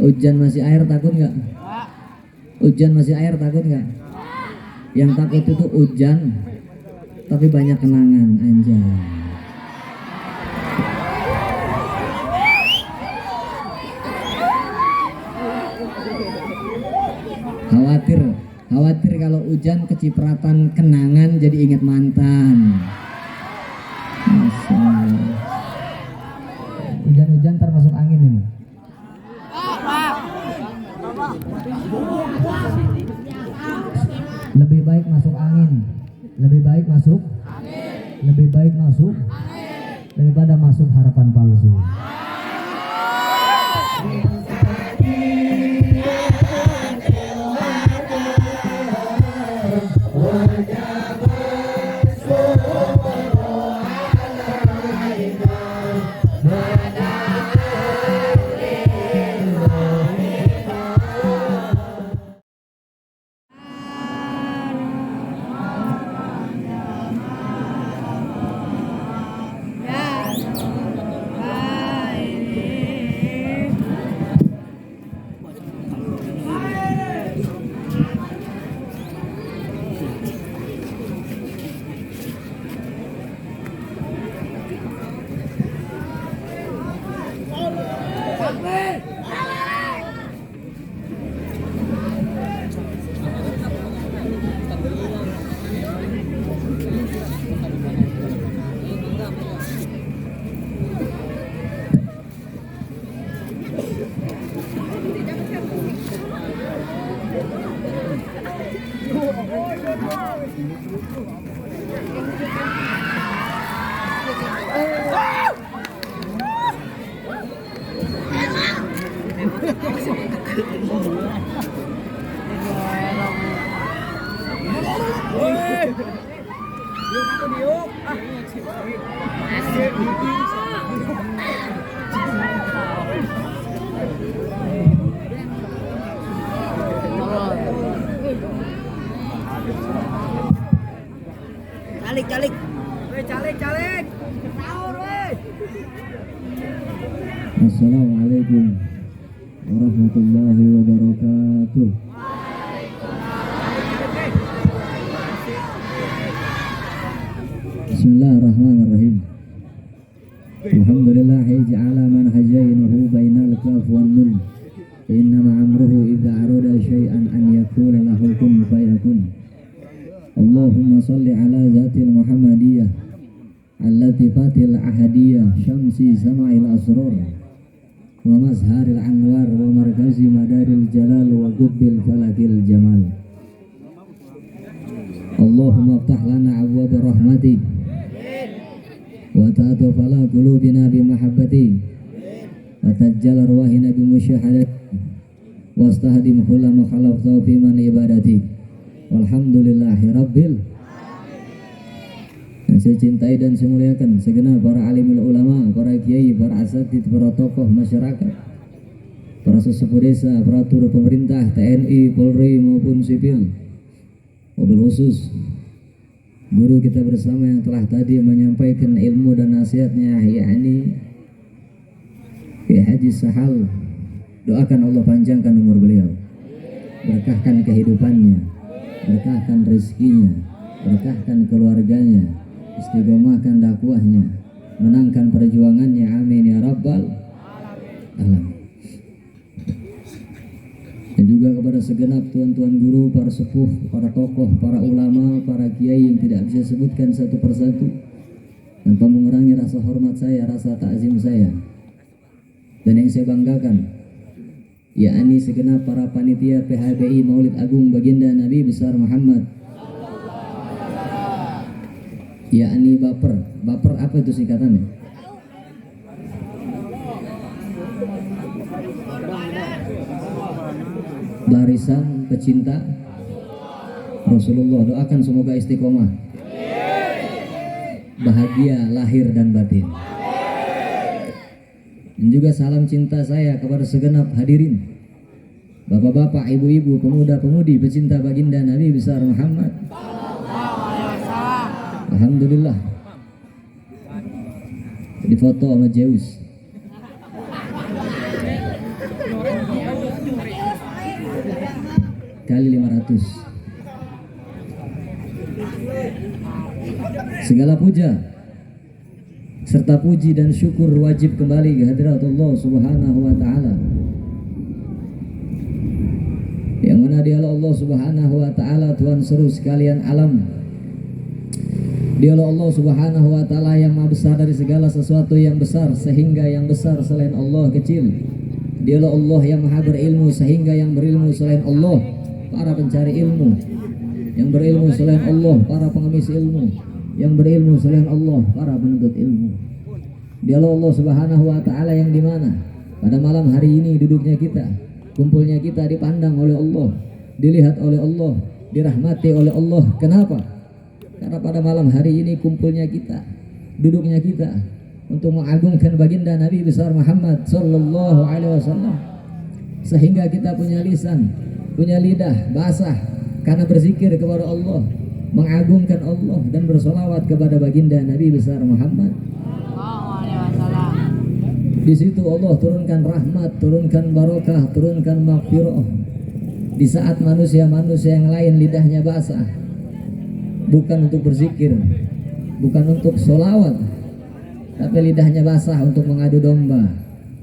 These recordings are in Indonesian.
Hujan masih air takut nggak? Hujan masih air takut nggak? Yang takut itu hujan, tapi banyak kenangan anjay. Khawatir kalau hujan kecipratan kenangan jadi inget mantan. Masya Allah. Hujan-hujan termasuk angin ini. Lebih baik masuk angin, lebih baik masuk daripada masuk harapan palsu. Calik. Assalamualaikum warahmatullahi wabarakatuh. Bismillahirrahmanirrahim. Alhamdulillah ja'ala man hajainahu bainal kaf wan nun. Innama amruhu idza arada syai'an an yaqula lahu kun fayakun. Allahumma shalli ala zatil Muhammadiyah allati fatil ahadiyah syamsi sama'il asrar wa mazharil anwar wa markazi madaril jalal wa gubbil falakil jamal. Allahumma aftah lana abwaab rahmatik wa ta'atuf ala qulubina bi mahabbati wa tajjal arwahina bi musyahadati wastahdim kulla ma khalaqta fi man ibadati walhamdulillahi rabbil. Saya cintai dan saya muliakan segenap para alimul ulama, para kiai, para asatidz, para tokoh masyarakat, para sesepuh desa, aparatur pemerintah, TNI, Polri maupun sipil. Mobil khusus guru kita bersama yang telah tadi menyampaikan ilmu dan nasihatnya, yakni Ki Haji Sahal. Doakan Allah panjangkan umur beliau, berkahkan kehidupannya, berkahkan rezekinya, berkahkan keluarganya, istiqomahkan dakwahnya, menangkan perjuangannya, amin ya rabbal alamin. Dan juga kepada segenap tuan-tuan guru, para sepuh, para tokoh, para ulama, para kiai yang tidak bisa sebutkan satu persatu tanpa mengurangi rasa hormat saya, rasa takzim saya. Dan yang saya banggakan, yakni segenap para panitia PHBI Maulid Agung Baginda Nabi besar Muhammad, yakni baper apa itu singkatannya? Barisan pecinta Rasulullah. Doakan semoga istiqomah, bahagia lahir dan batin. Dan juga salam cinta saya kepada segenap hadirin, bapak-bapak, ibu-ibu, pemuda-pemudi pecinta baginda Nabi besar Muhammad. Alhamdulillah di foto sama Zeus. kali 500. Segala puja serta puji dan syukur wajib kembali ke hadirat Allah Subhanahu wa taala. Yang mana dialah Allah Subhanahu wa taala Tuhan seru sekalian alam. Dialah Allah Subhanahu wa taala yang maha besar dari segala sesuatu yang besar, sehingga yang besar selain Allah kecil. Dialah Allah yang maha berilmu, sehingga yang berilmu selain Allah para pencari ilmu. Yang berilmu selain Allah para pengemis ilmu. Yang berilmu selain Allah para penuntut ilmu. Dialah Allah Subhanahu wa taala yang dimana pada malam hari ini duduknya kita, kumpulnya kita dipandang oleh Allah, dilihat oleh Allah, dirahmati oleh Allah. Kenapa? Karena pada malam hari ini kumpulnya kita, duduknya kita untuk mengagungkan baginda Nabi besar Muhammad sallallahu alaihi wasallam. Sehingga kita punya lisan, punya lidah basah karena berzikir kepada Allah, mengagungkan Allah dan bersolawat kepada baginda Nabi besar Muhammad. Di situ Allah turunkan rahmat, turunkan barokah, turunkan maghfirah. Di saat manusia-manusia yang lain lidahnya basah, bukan untuk berzikir, bukan untuk solawat, tapi lidahnya basah untuk mengadu domba,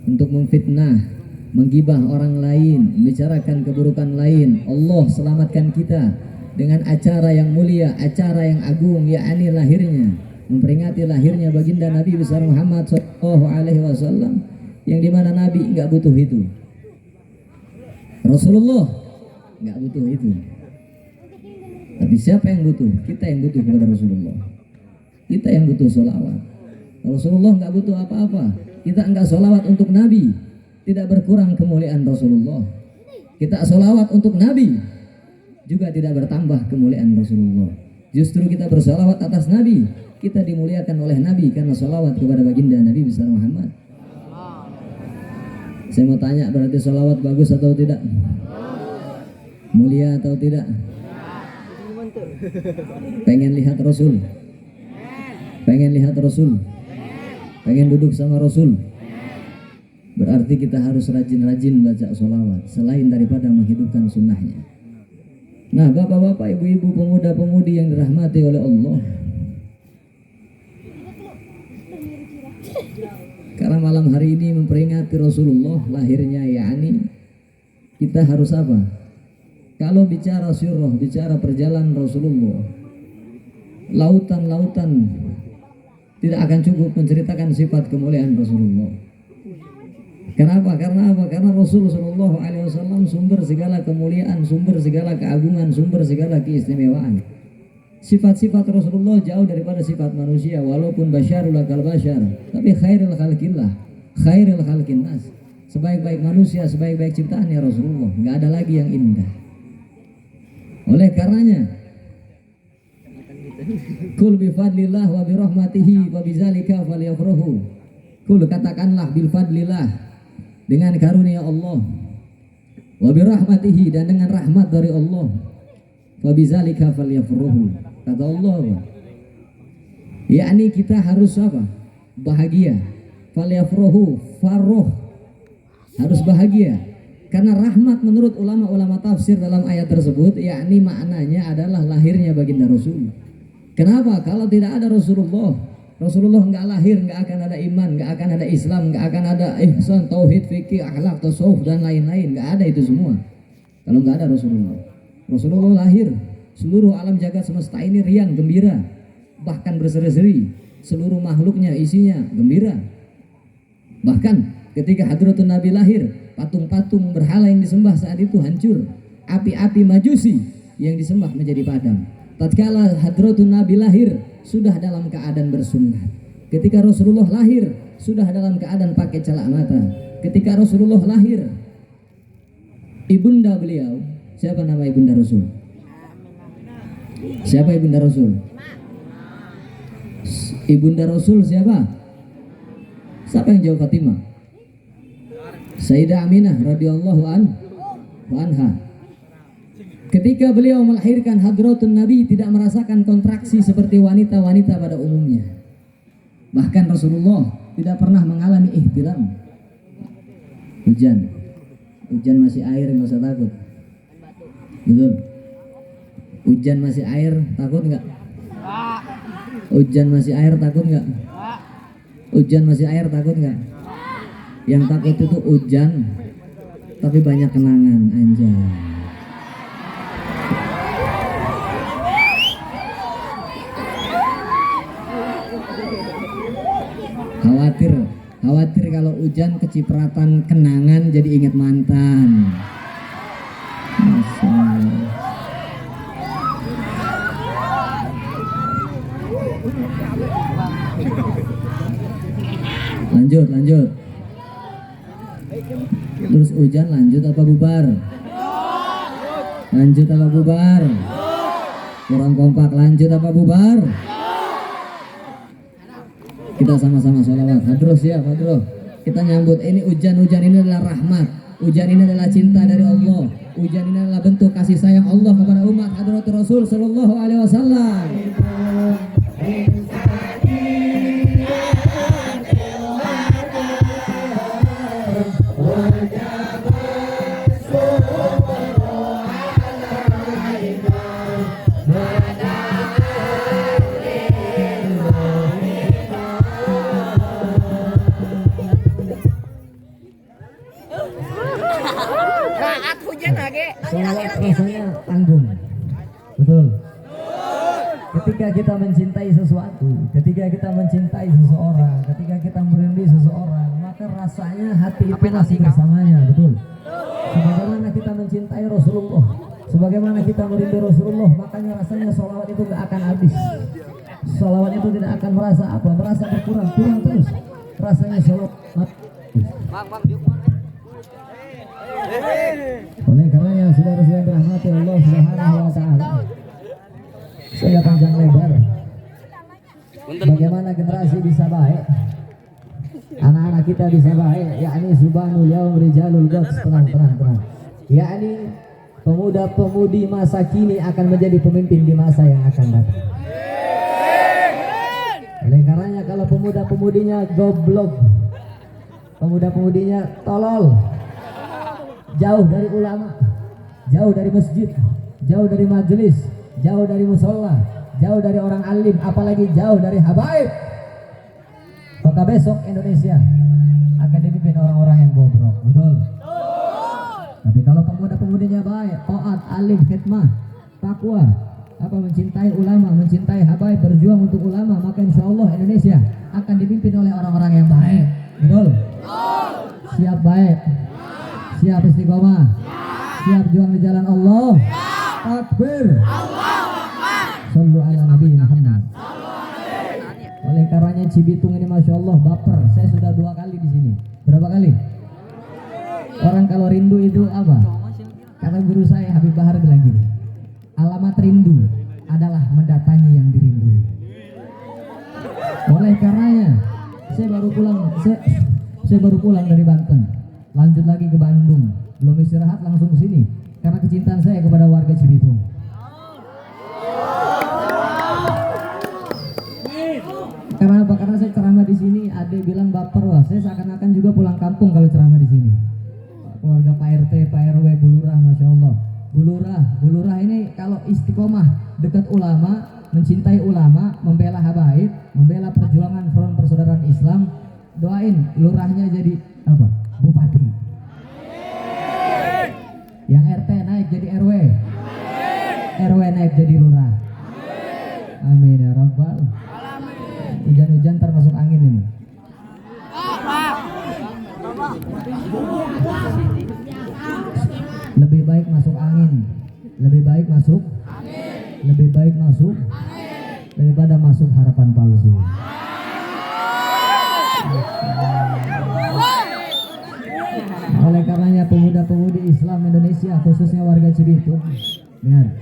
untuk memfitnah, menggibah orang lain, membicarakan keburukan lain. Allah selamatkan kita dengan acara yang mulia, acara yang agung, yakni lahirnya, memperingati lahirnya baginda Nabi besar Muhammad sallallahu alaihi wasallam, yang dimana Nabi nggak butuh itu, Rasulullah nggak butuh itu. Tapi siapa yang butuh? Kita yang butuh kepada Rasulullah. Kita yang butuh sholawat. Rasulullah nggak butuh apa-apa. Kita nggak sholawat untuk Nabi, tidak berkurang kemuliaan Rasulullah. Kita sholawat untuk Nabi, juga tidak bertambah kemuliaan Rasulullah. Justru kita bersalawat atas Nabi, kita dimuliakan oleh Nabi karena salawat kepada baginda Nabi besar Muhammad. Saya mau tanya, berarti salawat bagus atau tidak? Mulia atau tidak? Pengen lihat Rasul? Pengen lihat Rasul? Pengen duduk sama Rasul? Berarti kita harus rajin-rajin baca salawat selain daripada menghidupkan sunnahnya. Nah, bapak-bapak, ibu-ibu, pemuda-pemudi yang dirahmati oleh Allah, karena malam hari ini memperingati Rasulullah lahirnya, yakni kita harus apa? Kalau bicara sirah, bicara perjalanan Rasulullah, lautan-lautan tidak akan cukup menceritakan sifat kemuliaan Rasulullah. Kenapa? Karena apa? Karena Rasulullah Shallallahu Alaihi Wasallam sumber segala kemuliaan, sumber segala keagungan, sumber segala keistimewaan. Sifat-sifat Rasulullah jauh daripada sifat manusia, walaupun basyarul akal basyar, tapi khairul khalqillah, khairul khalqin nas. Sebaik-baik manusia, sebaik-baik ciptaannya Rasulullah, nggak ada lagi yang indah. Oleh karenanya, kul bi fadlillah wa bi rahmatihi wa bizalika falyafrahu. Kul, katakanlah, bil fadlillah, dengan karunia Allah, wa bi rahmatihi, dan dengan rahmat dari Allah, wa bizalika falyafrahu. Kata Allah, yakni kita harus apa? Bahagia. Falyafrahu, farroh, harus bahagia. Karena rahmat menurut ulama-ulama tafsir dalam ayat tersebut, yakni maknanya adalah lahirnya baginda Rasul. Kenapa? Kalau tidak ada Rasulullah, Rasulullah nggak lahir, nggak akan ada iman, nggak akan ada Islam, nggak akan ada ihsan, tauhid, fikih, akhlak, tasawuf, dan lain-lain. Nggak ada itu semua kalau nggak ada Rasulullah. Rasulullah lahir, seluruh alam jagat semesta ini riang gembira, bahkan berseri-seri. Seluruh makhluknya isinya gembira. Bahkan ketika Hadratun Nabi lahir, patung-patung berhala yang disembah saat itu hancur. Api-api majusi yang disembah menjadi padam. Tatkala Hadratun Nabi lahir, sudah dalam keadaan bersunat. Ketika Rasulullah lahir, sudah dalam keadaan pakai celak mata. Ketika Rasulullah lahir, ibunda beliau, siapa nama ibunda Rasul? Siapa ibunda Rasul? Ibunda Rasul siapa? Siapa yang jawab? Fatimah. Sayyidah Aminah radhiyallahu anha. Ketika beliau melahirkan Hadratun Nabi, tidak merasakan kontraksi seperti wanita-wanita pada umumnya. Bahkan Rasulullah tidak pernah mengalami ihtilam. Hujan masih air, nggak usah takut. Betul. Hujan masih air, takut nggak? Hujan masih air, takut nggak? Hujan masih air, takut nggak? Yang takut itu hujan, tapi banyak kenangan, anjay. Khawatir kalau hujan kecipratan kenangan jadi ingat mantan. Masya Allah. Lanjut. Terus hujan lanjut apa bubar? Lanjut apa bubar? Kurang kompak, lanjut apa bubar? Kita sama-sama sholawat. Hadroh siap, hadroh. Kita nyambut ini hujan ini adalah rahmat. Hujan ini adalah cinta dari Allah. Hujan ini adalah bentuk kasih sayang Allah kepada umat Hadratul Rasul sallallahu alaihi wasallam. Sholawat rasanya tanggung. Betul. Ketika kita mencintai sesuatu, ketika kita mencintai seseorang, ketika kita merindui seseorang, maka rasanya hati itu masih bersamanya. Betul. Sebagaimana kita mencintai Rasulullah, sebagaimana kita merindui Rasulullah, makanya rasanya sholawat itu gak akan habis. Sholawat itu tidak akan merasa berkurang terus. Rasanya sholawat. Oleh karenanya saudara-saudara yang dirahmati Allah Subhanahu wa taala, saya panjang lebar bagaimana generasi bisa baik, anak-anak kita bisa baik, yakni subhanul yaum rijalul gods, tenang, yakni pemuda-pemudi masa kini akan menjadi pemimpin di masa yang akan datang. Oleh karenanya kalau pemuda-pemudinya goblok, pemuda-pemudinya tolol, jauh dari ulama, jauh dari masjid, jauh dari majelis, jauh dari musola, jauh dari orang alim, apalagi jauh dari habaib, maka besok Indonesia akan dipimpin orang-orang yang bobrok. Betul. Tapi kalau pemuda-pemudinya baik, taat, alim, khidmah, takwa, mencintai ulama, mencintai habaib, berjuang untuk ulama, maka insya Allah Indonesia akan dipimpin oleh orang-orang yang baik. Betul. Siap baik, siap istiqomah, siap juang di jalan Allah. Takbir. Sallu ala Nabi Muhammad. Oleh karenanya Cibitung ini masya Allah baper. Saya sudah 2 kali di sini. Berapa kali? Orang kalau rindu itu apa? Kata guru saya Habib Bahar bilang gini, alamat rindu adalah mendatangi yang dirindui. Oleh karenanya saya baru pulang dari Banten, lanjut lagi ke Bandung, belum istirahat langsung ke sini karena kecintaan saya kepada warga Cibitung. Karena apa? Karena saya ceramah di sini, Ade bilang baper, wah saya seakan-akan juga pulang kampung kalau ceramah di sini. Keluarga Pak RT, Pak RW, Bu Lurah, masya Allah. Bu Lurah ini kalau istiqomah dekat ulama, mencintai ulama, membela habaib, membela perjuangan front persaudaraan Islam, doain lurahnya jadi apa? Bupati. Yang RT naik jadi RW, RW naik jadi lurah. Amin ya rabbal. Hujan-hujan termasuk angin ini. Lebih baik masuk angin, lebih baik masuk daripada masuk harapan palsu. Oleh karenanya pemuda-pemudi Islam Indonesia, khususnya warga Cibitung, dengar,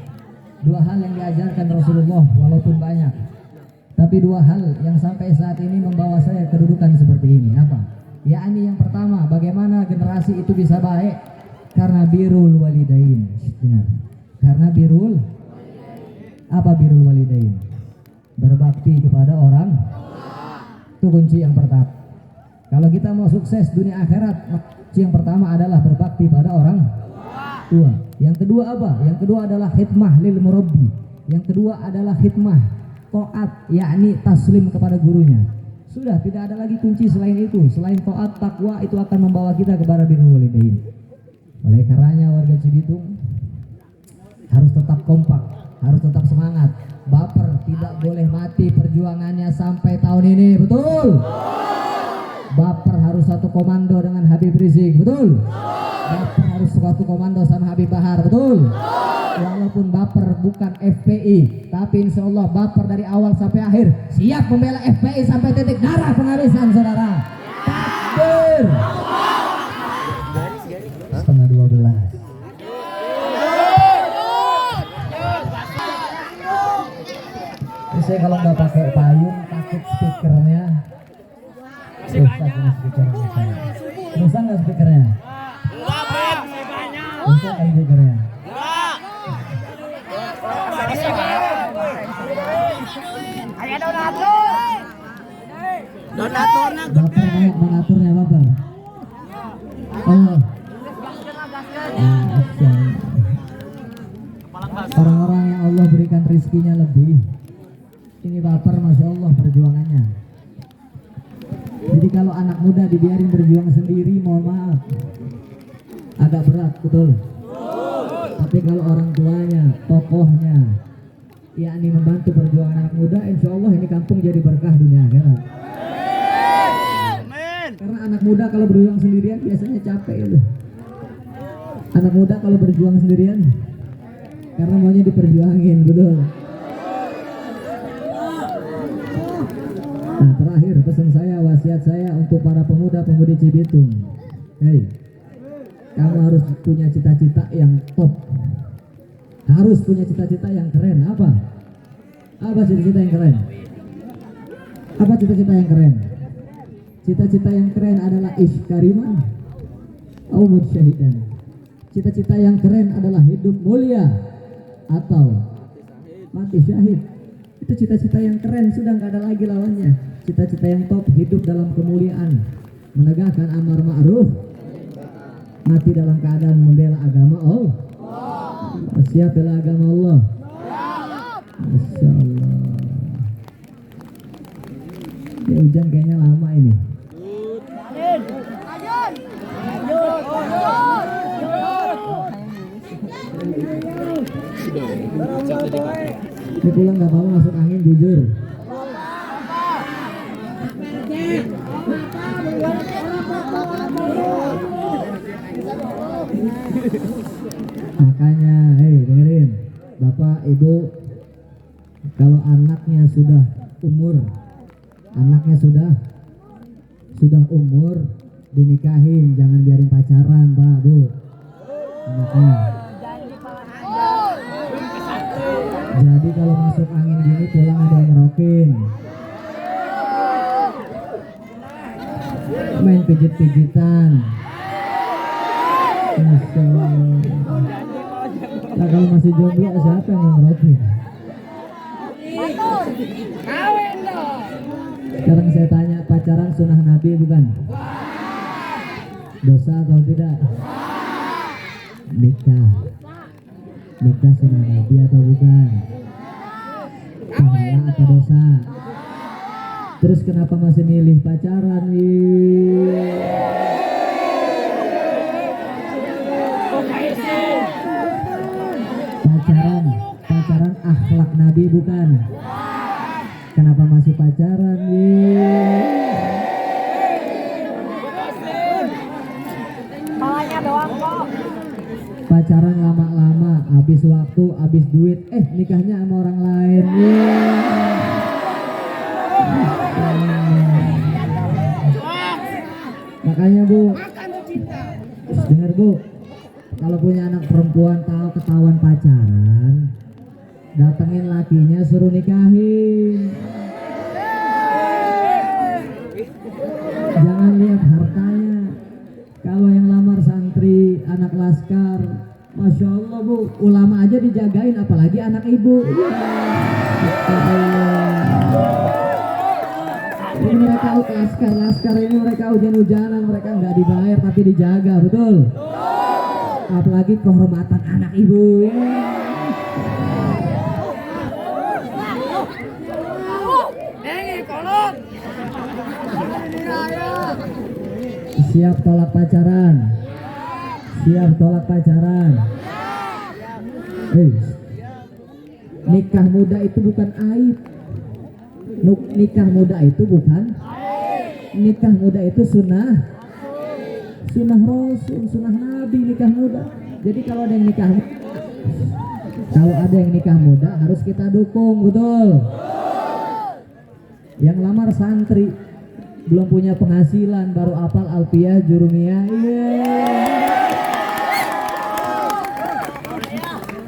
2 hal yang diajarkan Rasulullah walaupun banyak, tapi 2 hal yang sampai saat ini membawa saya kedudukan seperti ini. Apa? Yakni yang pertama, bagaimana generasi itu bisa baik karena birrul walidain. Dengar, karena birrul walidain, berbakti kepada orang. Itu kunci yang pertama. Kalau kita mau sukses dunia akhirat, kunci yang pertama adalah berbakti pada orang. Dua. Yang kedua apa? Yang kedua adalah khidmah lil murabbi. Yang kedua adalah khidmah taat, yakni taslim kepada gurunya. Sudah, tidak ada lagi kunci selain itu. Selain taat, takwa itu akan membawa kita kepada birrul walidain. Oleh karenanya warga Cibitung harus tetap kompak, harus tetap semangat. Baper tidak boleh mati perjuangannya sampai tahun ini, betul? Baper harus satu komando dengan Habib Rizik, betul? Baper harus satu komando sama Habib Bahar, betul? Walaupun Baper bukan FPI, tapi insya Allah Baper dari awal sampai akhir siap membela FPI sampai titik darah penghabisan, saudara. Takbir. Setengah 12. Ini saya kalau nggak pakai payung takut speakernya rusak. Rusak nggak speakernya? Rusak nggak speakernya? Donaturnya Baper banyak donaturnya, Baper. Allah. Orang-orang yang Allah berikan rizkinya lebih. Ini Baper, masya Allah perjuangannya. Jadi kalau anak muda dibiarin berjuang sendiri, mohon maaf, agak berat, betul. Tapi kalau orang tuanya, tokohnya, yakni membantu perjuangan anak muda, insya Allah ini kampung jadi berkah dunia akhirat. Karena anak muda kalau berjuang sendirian biasanya capek ya. Anak muda kalau berjuang sendirian karena maunya diperjuangin, betul. Nah, terakhir pesan saya, wasiat saya untuk para pemuda-pemudi Cibitung. Hei, kamu harus punya cita-cita yang top. Harus punya cita-cita yang keren. Apa? Apa cita-cita yang keren? Apa cita-cita yang keren? Cita-cita yang keren adalah iskariman atau mudsyahidan. Cita-cita yang keren adalah hidup mulia atau mati syahid. Itu cita-cita yang keren, sudah nggak ada lagi lawannya. Cita-cita yang top, hidup dalam kemuliaan, menegakkan amar ma'ruf, mati dalam keadaan membela agama Allah. Siap bela agama Allah. Masya Allah. Ya, hujan kayaknya lama ini. Ini pulang nggak mau masuk angin, jujur. Makanya, hei dengerin, Bapak Ibu, kalau anaknya sudah umur, dinikahin, jangan biarin pacaran, Pak Bu. Anaknya. Jadi kalau masuk angin gini pulang ada yang ngerokin, main pijit-pijitan. Masya Allah. Nah, kalau masih jomblo siapa yang mau ngerokin? Sekarang saya tanya, pacaran sunnah Nabi bukan? Dosa atau tidak? Nikah sunnah Nabi atau bukan? Pahala atau dosa? Terus kenapa masih milih pacaran? Pacaran akhlak Nabi bukan? Kenapa masih pacaran? Malahnya doang kok. Pacaran lama-lama, habis waktu, habis duit, nikahnya sama orang lain. Makanya Bu, dengar Bu, kalau punya anak perempuan tahu ketahuan pacaran, datengin lakinya suruh nikahin. Jangan lihat hartanya. Kalau yang lamar santri, anak laskar, Masya Allah Bu, ulama aja dijagain, apalagi anak ibu. Ini mereka laskar ini mereka hujan-hujanan, mereka nggak dibayar tapi dijaga, betul? apalagi kehormatan anak ibu. Siap tolak pacaran. Siap tolak pacaran. Nikah muda itu bukan aib. Nikah muda itu bukan nikah muda itu sunnah Rasul, sunnah Nabi nikah muda. Jadi kalau ada yang nikah muda harus kita dukung, betul. Yang lamar santri belum punya penghasilan baru hafal alfiyah jurumiyah,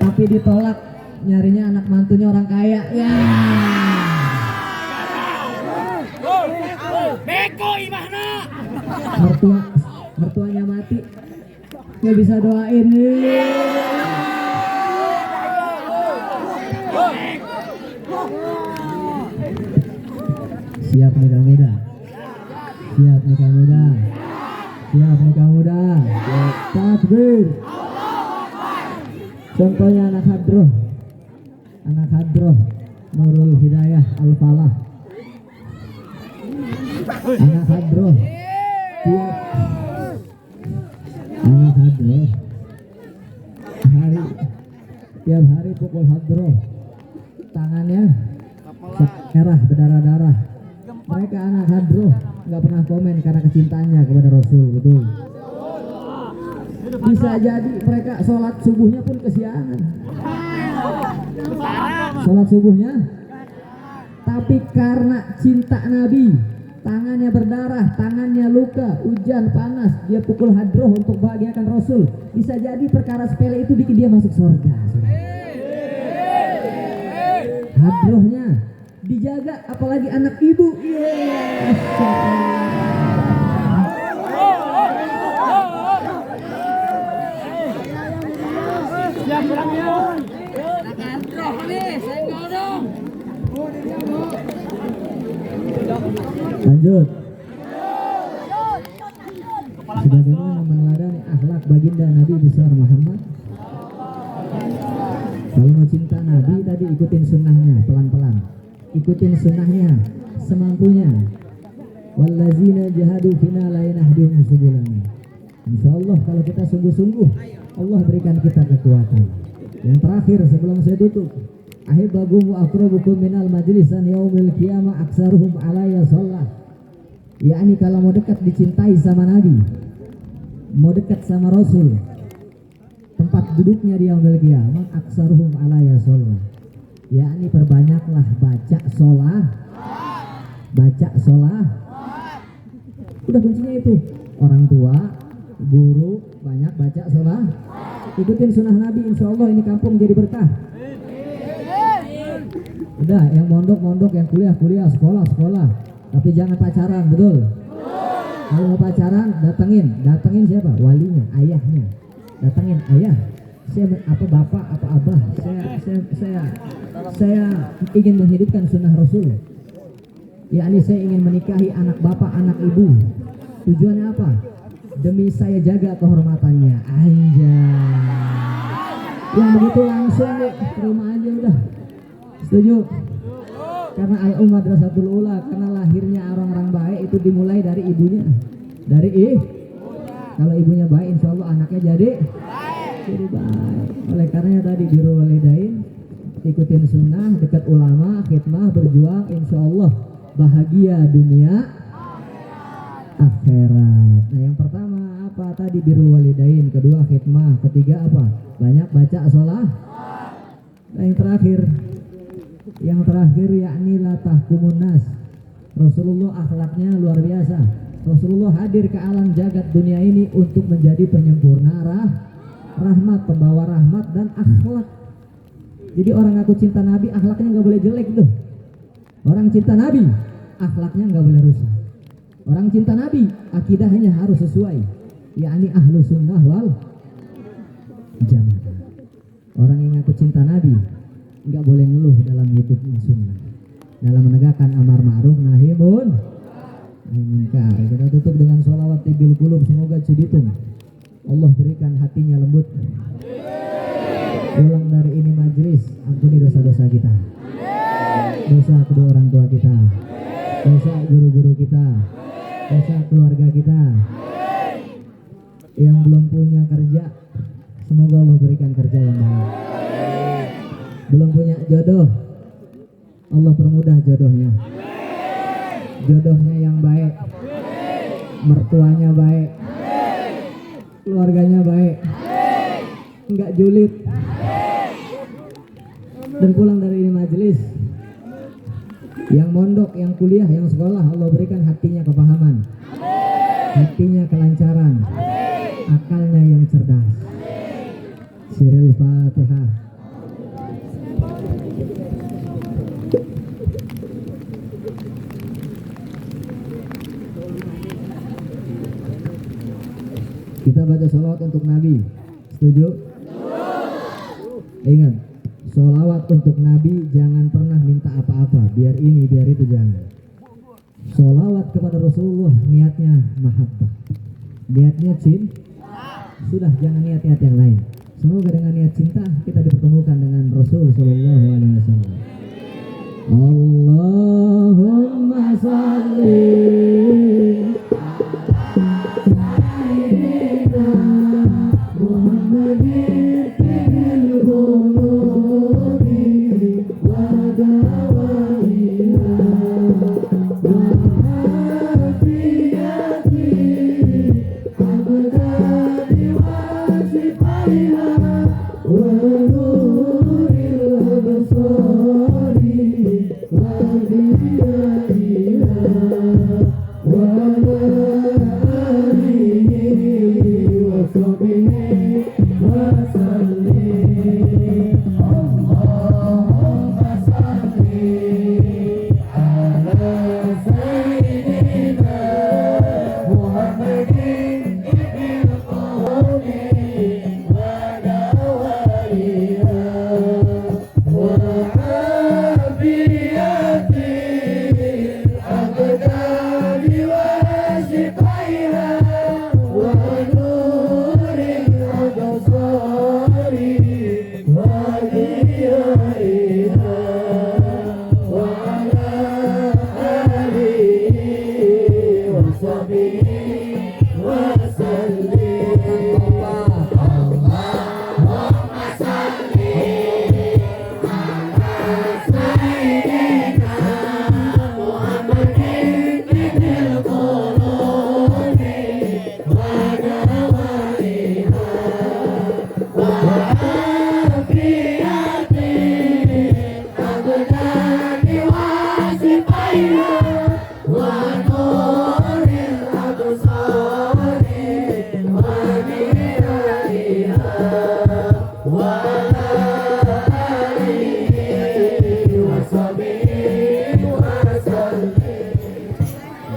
tapi ditolak nyarinya anak mantunya orang kaya, Beko imahna. mertuanya mati nggak bisa doain. Siap nikah muda. Siap nikah muda. Siap nikah muda. Takbir. Contohnya anak hadroh Nurul Hidayah Al-Falah. Anak hadroh tiap hari pukul hadroh tangannya merah berdarah-darah. Mereka anak hadroh nggak pernah komen karena kecintaannya kepada Rasul, betul. Bisa jadi mereka sholat subuhnya pun kesiangan, sholat subuhnya, tapi karena cinta Nabi tangannya berdarah, tangannya luka, hujan panas, dia pukul hadroh untuk bahagiakan Rasul. Bisa jadi perkara sepele itu bikin dia masuk surga. Hadrohnya dijaga, apalagi anak ibu. Siap orangnya. Hadroh nih, senggol dong. Lanjut. Sebagaimana meneladani akhlak baginda Nabi besar Muhammad. Kalau mau cinta Nabi tadi ikutin sunnahnya pelan-pelan. Ikutin sunnahnya semampunya. Wallazina jahadu fina la yanahdihum subulana. Insyaallah kalau kita sungguh-sungguh Allah berikan kita kekuatan. Yang terakhir sebelum saya tutup, ahibbakum wa aqrabukum minal majlisan yaumil qiyamah aksaruhum alayya shallah. yakni kalau mau dekat dicintai sama Nabi, mau dekat sama Rasul, tempat duduknya di yaumil qiyamah aksaruhum alayya shallah, yakni perbanyaklah baca sholah, udah kuncinya itu. Orang tua, guru banyak baca sholah, ikutin sunnah Nabi, insya Allah ini kampung jadi berkah. Udah, yang mondok, yang kuliah, sekolah, tapi jangan pacaran, betul? Kalau mau pacaran, datengin siapa? Walinya, ayahnya. Datengin ayah. Bapak, abah. Saya ingin menghidupkan sunnah Rasul. Yakni saya ingin menikahi anak bapak, anak ibu. Tujuannya apa? Demi saya jaga kehormatannya. Anjay. Yang begitu langsung deh, terima aja udah. Setuju? Karena al-madrasatul ula, karena lahirnya orang-orang baik itu dimulai dari ibunya. Kalau ibunya baik, insya Allah anaknya jadi baik. Oleh karenanya tadi biru walidain, ikutin sunnah, dekat ulama, khidmah, berjuang, insya Allah bahagia dunia akhirat. Nah yang pertama apa tadi? Biru walidain. Kedua khidmah. Ketiga apa? Banyak baca sholat. Nah yang terakhir yakni la tahkumun nas. Rasulullah akhlaknya luar biasa. Rasulullah hadir ke alam jagat dunia ini untuk menjadi penyempurna rahmat, pembawa rahmat dan akhlak. Jadi orang ngaku cinta Nabi, akhlaknya nggak boleh jelek tuh. Orang cinta Nabi, akhlaknya nggak boleh rusak. Orang cinta Nabi, akidahnya harus sesuai, yakni ahlu sunnah wal jamaah. Orang yang ngaku cinta Nabi nggak boleh ngeluh dalam hidup sunnah, dalam menegakkan amar ma'ruf nahi munkar. Kita tutup dengan sholawat tibil qulub, semoga Cibitung Allah berikan hatinya lembut. Pulang dari ini majelis, ampuni dosa-dosa kita, dosa kedua orang tua kita, dosa guru-guru kita, dosa keluarga kita. Yang belum punya kerja, semoga Allah berikan kerja yang baik. Belum punya jodoh, Allah permudah jodohnya. Jodohnya yang baik, mertuanya baik, keluarganya baik, enggak julid. Dan pulang dari ini majelis, yang mondok, yang kuliah, yang sekolah, Allah berikan hatinya kepahaman, hatinya kelancaran, akalnya yang cerdas. Siril Fatihah. Kita baca sholawat untuk Nabi. Setuju? Ingat, sholawat untuk Nabi jangan pernah minta apa-apa. Biar ini, biar itu, jangan. Sholawat kepada Rasulullah niatnya mahabbah, niatnya cinta. Sudah, jangan niat-niat yang lain. Semoga dengan niat cinta kita dipertemukan dengan Rasul Sallallahu Alaihi Wasallam. Allahumma salli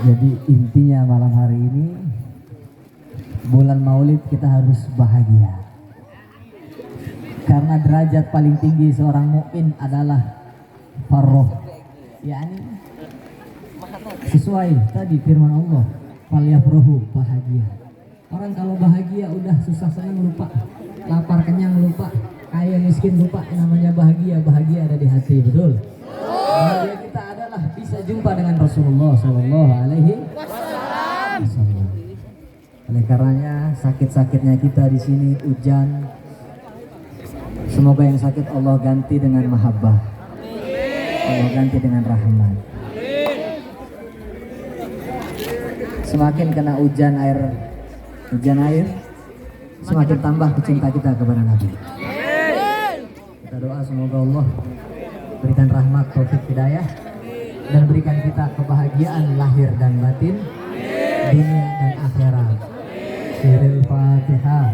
Jadi intinya malam hari ini bulan Maulid kita harus bahagia. Karena derajat paling tinggi seorang mukmin adalah farroh. yakni sesuai tadi firman Allah, falyafrahu, bahagia. Orang kalau bahagia udah susah senang lupa, lapar kenyang lupa, kaya miskin lupa. Namanya bahagia, bahagia ada di hati, betul? Bahagia kita adalah bisa jumpa dengan Rasulullah Sallallahu Alaihi Wasallam. Oleh karenanya sakit-sakitnya kita di sini hujan, semoga yang sakit Allah ganti dengan mahabbah, Allah ganti dengan rahmat. Semakin kena hujan air, semakin tambah cinta kita kepada Nabi. Kita doa semoga Allah berikan rahmat, taufik, hidayah, dan berikan kita kebahagiaan lahir dan batin, dunia dan akhirat. Siril Fatihah.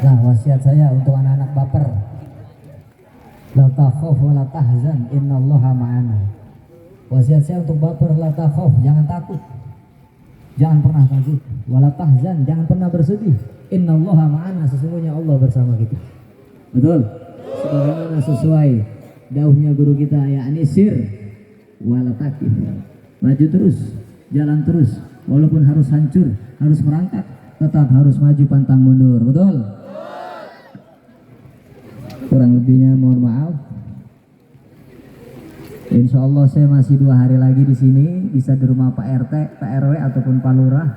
Nah, wasiat saya untuk anak-anak baper, la takhaf wa la tahzan, innallaha ma'ana. Wasiat saya untuk baper, la takhaf, jangan takut, jangan pernah takut, wa la tahzan, jangan pernah bersedih, Innallaha ma'ana, sesungguhnya Allah bersama kita. Betul? Sebagaimana sesuai dauhnya guru kita, yakni sir wala takif. Maju terus, jalan terus, walaupun harus hancur, harus merangkak, tetap harus maju pantang mundur. Betul? Kurang lebihnya mohon maaf. Insya Allah saya masih 2 hari lagi di sini, bisa di rumah Pak RT, Pak RW ataupun Pak Lurah.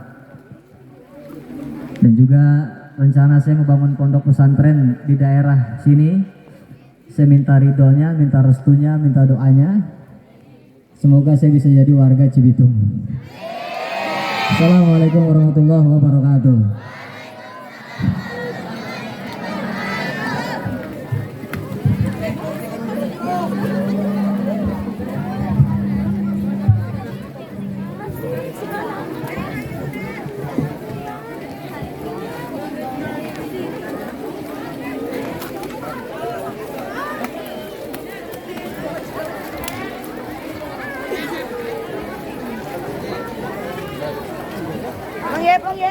Dan juga rencana saya membangun pondok pesantren di daerah sini. Saya minta ridhonya, minta restunya, minta doanya. Semoga saya bisa jadi warga Cibitung. Assalamualaikum warahmatullahi wabarakatuh. Bang Ye.